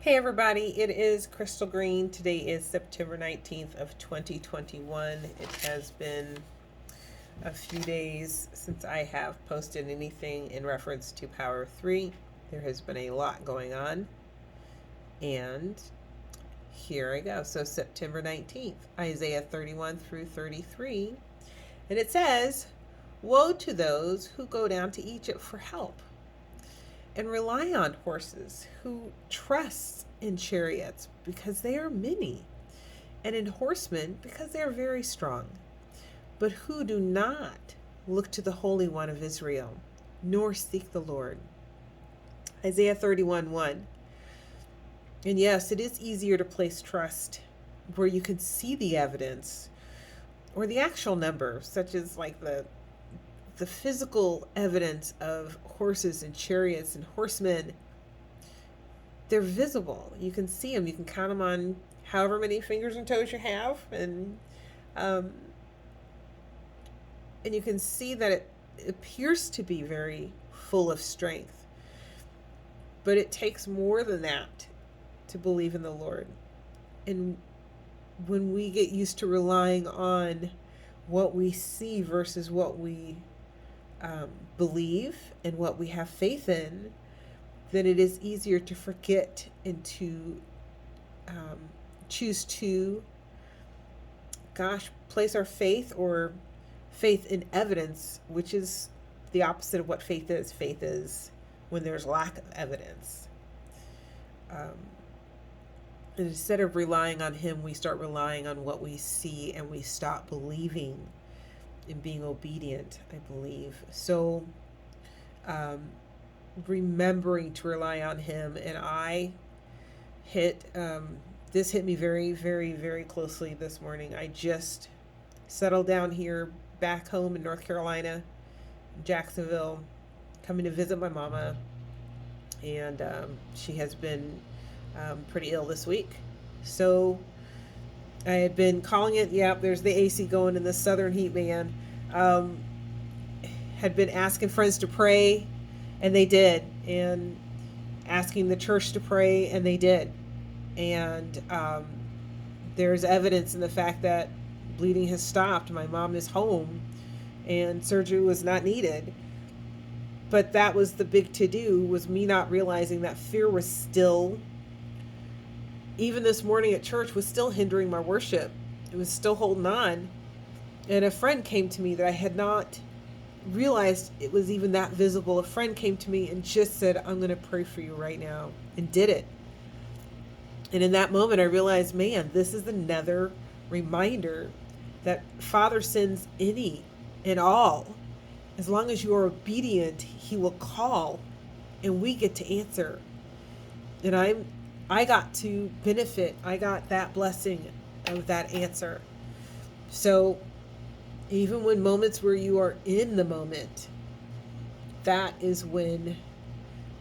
Hey everybody, it is Crystal Green. Today is September 19th of 2021. It has been a few days since I have posted anything in reference to Power 3. There has been a lot going on. And here I go. So September 19th, Isaiah 31 through 33. And it says, "Woe to those who go down to Egypt for help and rely on horses, who trust in chariots because they are many, and in horsemen because they are very strong, but who do not look to the Holy One of Israel, nor seek the Lord." Isaiah 31:1. And yes, it is easier to place trust where you can see the evidence or the actual number, such as like the physical evidence of horses and chariots and horsemen. They're visible. You can see them. You can count them on however many fingers and toes you have, um, and you can see that it appears to be very full of strength. But it takes more than that to believe in the Lord. And when we get used to relying on what we see versus what we believe and what we have faith in, then it is easier to forget and to choose to, place our faith or faith in evidence, which is the opposite of what faith is. Faith is when there's lack of evidence. And instead of relying on Him, we start relying on what we see, and we stop believing and being obedient, I believe. So, remembering to rely on Him, and this hit me very, very, very closely this morning. I just settled down here back home in North Carolina, Jacksonville, coming to visit my mama, and she has been pretty ill this week. So I had been calling it, there's the AC going in the southern heat, man. Had been asking friends to pray, and they did, and asking the church to pray, and they did. And there's evidence in the fact that bleeding has stopped. My mom is home, and surgery was not needed. But that was the big to-do, was me not realizing that fear was still, even this morning at church, was still hindering my worship. It was still holding on. And a friend came to me that I had not realized it was even that visible. A friend came to me and just said, "I'm going to pray for you right now," and did it. And in that moment, I realized, man, this is another reminder that Father sends any and all. As long as you are obedient, He will call, and we get to answer. And I got to benefit. I got that blessing of that answer. So even when moments where you are in the moment, that is when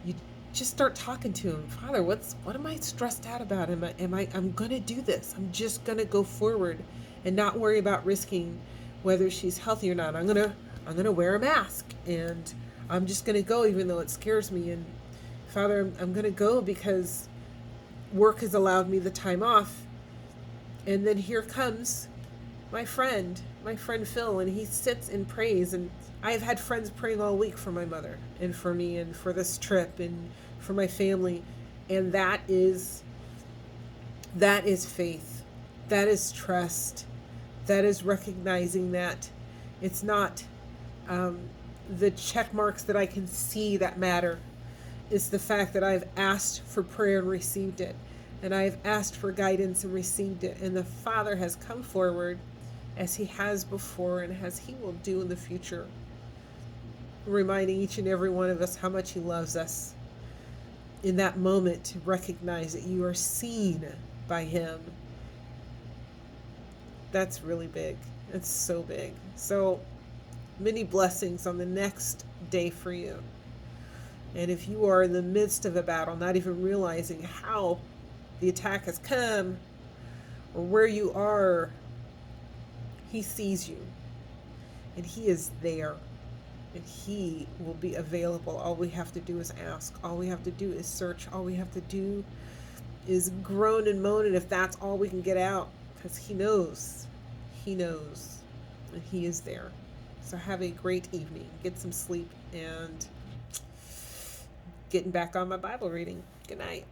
you just start talking to Him. Father, what am I stressed out about? I'm gonna do this. I'm just gonna go forward and not worry about risking whether she's healthy or not. I'm gonna wear a mask, and I'm just gonna go even though it scares me. And Father, I'm gonna go because work has allowed me the time off. And then here comes my friend Phil, and he sits and prays. And I've had friends praying all week for my mother and for me and for this trip and for my family. And that is faith. That is trust. That is recognizing that it's not the check marks that I can see that matter. It's the fact that I've asked for prayer and received it. And I've asked for guidance and received it. And the Father has come forward as He has before and as He will do in the future, reminding each and every one of us how much He loves us. In that moment, to recognize that you are seen by Him. That's really big. It's so big. So many blessings on the next day for you. And if you are in the midst of a battle, not even realizing how the attack has come or where you are, He sees you, and He is there, and He will be available. All we have to do is ask. All we have to do is search. All we have to do is groaning and moaning if that's all we can get out, because he knows. He knows. And he is there. So have a great evening. Get some sleep, and getting back on my Bible reading. Good night.